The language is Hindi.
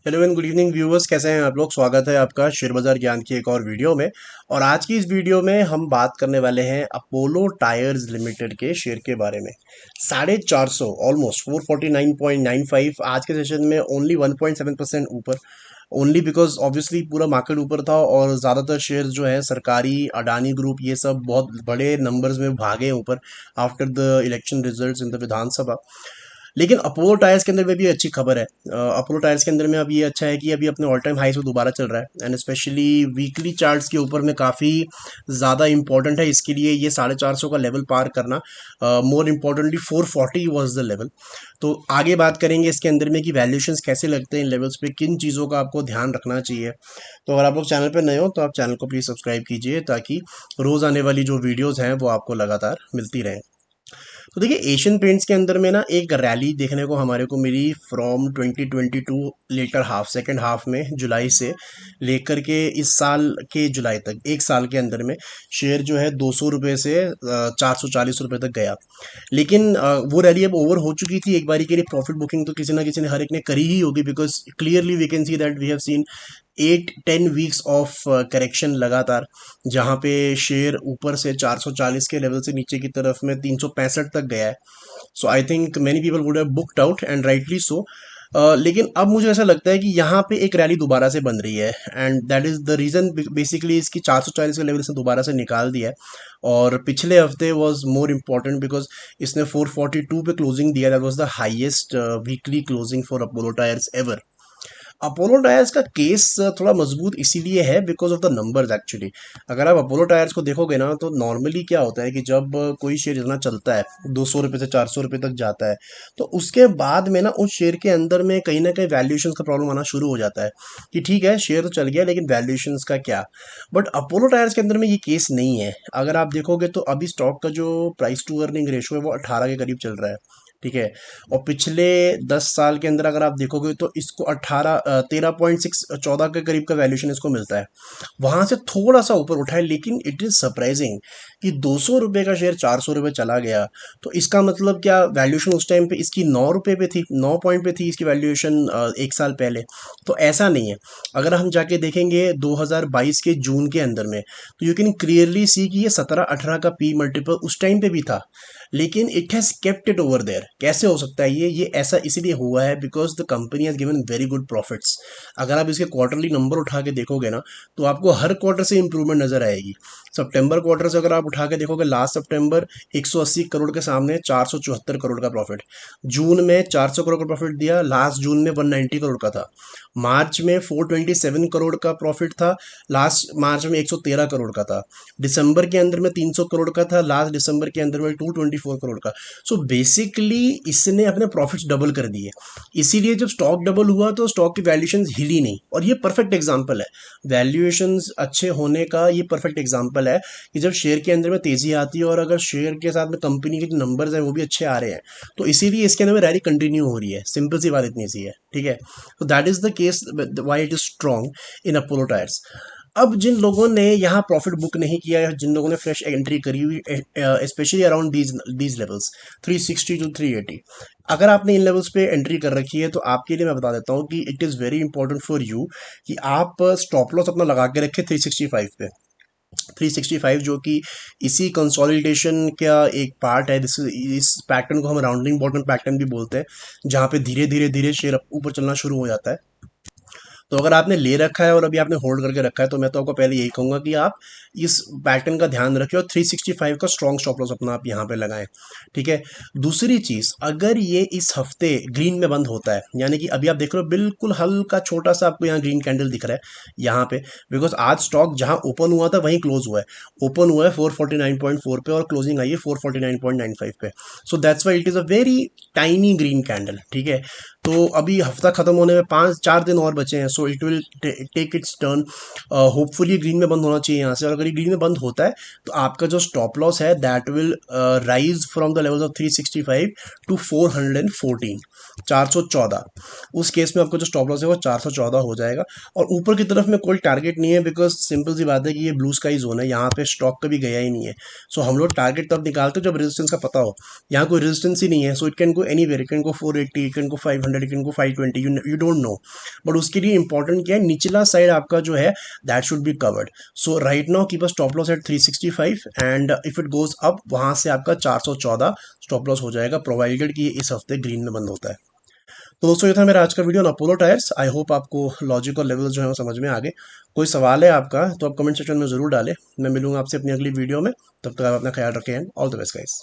Hello and good evening viewers, कैसे हैं आप लोग। स्वागत है आपका शेयर बाजार ज्ञान की एक और वीडियो में। और आज की इस वीडियो में हम बात करने वाले हैं अपोलो टायर्स लिमिटेड के शेयर के बारे में। 450 ऑलमोस्ट 449.95 आज के सेशन में ओनली 1.7% ऊपर। ओनली बिकॉज ऑब्वियसली पूरा मार्केट ऊपर था और ज़्यादातर शेयर जो है सरकारी, अडानी ग्रुप, ये सब बहुत बड़े नंबर्स में भागे ऊपर after the election results in the Vidhan Sabha. लेकिन अपोलो टायर्स के अंदर में भी अच्छी खबर है। अपोलो टायर्स के अंदर में अब ये अच्छा है कि अभी अपने ऑल टाइम हाई से दोबारा चल रहा है, एंड स्पेशली वीकली चार्ट्स के ऊपर में काफ़ी ज़्यादा इंपॉर्टेंट है इसके लिए ये 450 का लेवल पार करना। More importantly 440 was the level. तो आगे बात करेंगे इसके अंदर में कि वैल्यूएशंस कैसे लगते हैं इन लेवल्स पे, किन चीज़ों का आपको ध्यान रखना चाहिए। तो अगर आप लोग चैनल पर नए हो तो आप चैनल को प्लीज़ सब्सक्राइब कीजिए ताकि रोज़ आने वाली जो वीडियोज़ हैं वो आपको लगातार मिलती रहें। तो देखिए, एशियन पेंट्स के अंदर में ना एक रैली देखने को हमारे को मिली from 2022 later half, second half में, जुलाई से लेकर के इस साल के जुलाई तक, एक साल के अंदर में शेयर जो है 200 रुपये से 440 रुपये तक गया। लेकिन वो रैली अब ओवर हो चुकी थी। एक बारी के लिए प्रॉफिट बुकिंग तो किसी ना किसी ने, हर एक ने करी ही होगी, because clearly we can see that we have seen 8-10 weeks of correction लगातार, जहाँ पे शेयर ऊपर से 440 के लेवल से नीचे की तरफ में 365 तक गया है। So I think many people would have booked out and rightly so. लेकिन अब मुझे ऐसा लगता है कि यहाँ पे एक रैली दोबारा से बन रही है, and that is the reason. Basically इसकी 440 के लेवल से दोबारा से निकाल दिया है। और पिछले हफ्ते वाज मोर इम्पॉर्टेंट बिकॉज इसने 442 पे क्लोजिंग दिया। That was the highest weekly closing for Apollo tyres ever. Apollo tyres का केस थोड़ा मजबूत इसीलिए है because of the numbers actually. अगर आप अपोलो टायर्स को देखोगे ना तो नॉर्मली क्या होता है कि जब कोई शेयर इतना चलता है, 200 रुपये से 400 रुपये तक जाता है, तो उसके बाद में ना उस शेयर के अंदर में कहीं ना कहीं वैल्यूएशन का प्रॉब्लम आना शुरू हो जाता है कि ठीक है, शेयर तो चल गया लेकिन वैल्यूएशन का क्या। बट अपोलो टायर्स के अंदर में ये केस नहीं है। अगर आप देखोगे तो अभी स्टॉक का जो प्राइस टू अर्निंग रेशो है वो 18 के करीब चल रहा है। ठीक है। और पिछले 10 साल के अंदर अगर आप देखोगे तो इसको 13.6, 14 के करीब का वैल्यूएशन इसको मिलता है। वहां से थोड़ा सा ऊपर उठा है, लेकिन इट इज सरप्राइजिंग कि 200 रुपये का शेयर 400 रुपये चला गया। तो इसका मतलब क्या, वैल्यूएशन उस टाइम पे इसकी 9 रुपये पे थी, 9 पॉइंट पे थी इसकी वैल्यूएशन एक साल पहले। तो ऐसा नहीं है। अगर हम जाके देखेंगे 2022 के जून के अंदर में, तो यू कैन क्लियरली सी कि ये 17-18 का पी मल्टीपल उस टाइम पे भी था, लेकिन it has kept it over there. कैसे हो सकता है ये ऐसा इसीलिए हुआ है because the company has given very good profits. अगर आप इसके क्वार्टरली नंबर उठा के देखोगे ना तो आपको हर क्वार्टर से इंप्रूवमेंट नजर आएगी। सितंबर क्वार्टर से अगर आप उठा के देखोगे, लास्ट सितंबर 180 करोड़ के सामने 474 करोड़ का प्रॉफिट। जून में 400 करोड़ का प्रॉफिट दिया, लास्ट जून में 190 करोड़ का था। मार्च में 427 करोड़ का प्रॉफिट था, लास्ट मार्च में 113 करोड़ का था। दिसंबर के अंदर में 300 करोड़ का था, लास्ट दिसंबर के अंदर में 224 करोड़ का। सो बेसिकली इसने अपने प्रॉफिट्स डबल कर दिए। इसीलिए जब स्टॉक डबल हुआ तो स्टॉक की वैल्यूएशन हिली नहीं, और ये परफेक्ट एग्जांपल है वैल्यूएशंस अच्छे होने का। ये परफेक्ट एग्जांपल है कि जब शेयर के अंदर में तेजी आती है और अगर शेयर के साथ में कंपनी के जो नंबर्स हैं वो भी अच्छे आ रहे हैं, तो इसीलिए इसके अंदर में रैली कंटिन्यू हो रही है। सिंपल सी बात इतनी सी है। ठीक है। तो that is the case why it is strong in Apollo tyres. अब जिन लोगों ने यहाँ प्रॉफिट बुक नहीं किया है, जिन लोगों ने फ्रेश एंट्री करी हुई, specially around these levels 360 to 380, अगर आपने इन लेवल्स पे एंट्री कर रखी है तो आपके लिए मैं बता देता हूँ कि it is very important for you कि आप स्टॉप लॉस अपना लगा के रखें 365 पे। 365 जो कि इसी कंसोलिडेशन का एक पार्ट है। इस पैटर्न को हम राउंडिंग बॉटम पैटर्न भी बोलते हैं, जहाँ पे धीरे धीरे धीरे शेयर ऊपर चलना शुरू हो जाता है। तो अगर आपने ले रखा है और अभी आपने होल्ड करके रखा है तो मैं तो आपको पहले यही कहूंगा कि आप इस पैटर्न का ध्यान रखें और 365 का स्ट्रॉन्ग स्टॉप लॉस अपना आप यहाँ पे लगाएं। ठीक है। दूसरी चीज़, अगर ये इस हफ्ते ग्रीन में बंद होता है, यानी कि अभी आप देख रहे हो बिल्कुल हल्का छोटा सा आपको यहाँ ग्रीन कैंडल दिख रहा है यहाँ पे, बिकॉज आज स्टॉक जहाँ ओपन हुआ था वहीं क्लोज हुआ है। ओपन हुआ है 449.4 पे और क्लोजिंग आई है 449.95 पे। So that's why it is a very tiny green candle. ठीक है। तो अभी हफ्ता खत्म होने में 5-4 दिन और बचे हैं, so it will take its turn. Hopefully green में बंद होना चाहिए यहाँ से, और अगर ये ग्रीन में बंद होता है तो आपका जो स्टॉप लॉस है that will rise from the levels of 365 to 414, 414। उस केस में आपका जो स्टॉप लॉस है वो 414 हो जाएगा। और ऊपर की तरफ में कोई टारगेट नहीं है, बिकॉज सिंपल सी बात है कि ये ब्लू स्काई जोन है, यहाँ पे स्टॉक कभी गया ही नहीं है। सो हम लोग टारगेट तब निकालते हैं जब रेजिस्टेंस का पता हो। यहाँ कोई रेजिस्टेंस ही नहीं है, so it can go anywhere, it can go 480, it can go 500, 500 लेकिन को 520, यू डोंट नो, बट उसके लिए इंपॉर्टेंट क्या है, निचला साइड आपका जो है that should be covered. So right now keep a stop loss at 365 and if it goes up वहां से आपका 414 स्टॉप लॉस हो जाएगा, प्रोवाइडेड कि ये इस हफ्ते ग्रीन में बंद होता है। तो दोस्तों ये था मेरा आज का video on Apollo tyres. I hope आपको लॉजिक और लेवल जो है वो समझ में आ गए। कोई सवाल है आपका तो आप कमेंट सेक्शन में ज़रूर डालें। मैं मिलूंगा आपसे अपनी अगली वीडियो में, तब तक आप अपना ख्याल रखें। All the best guys.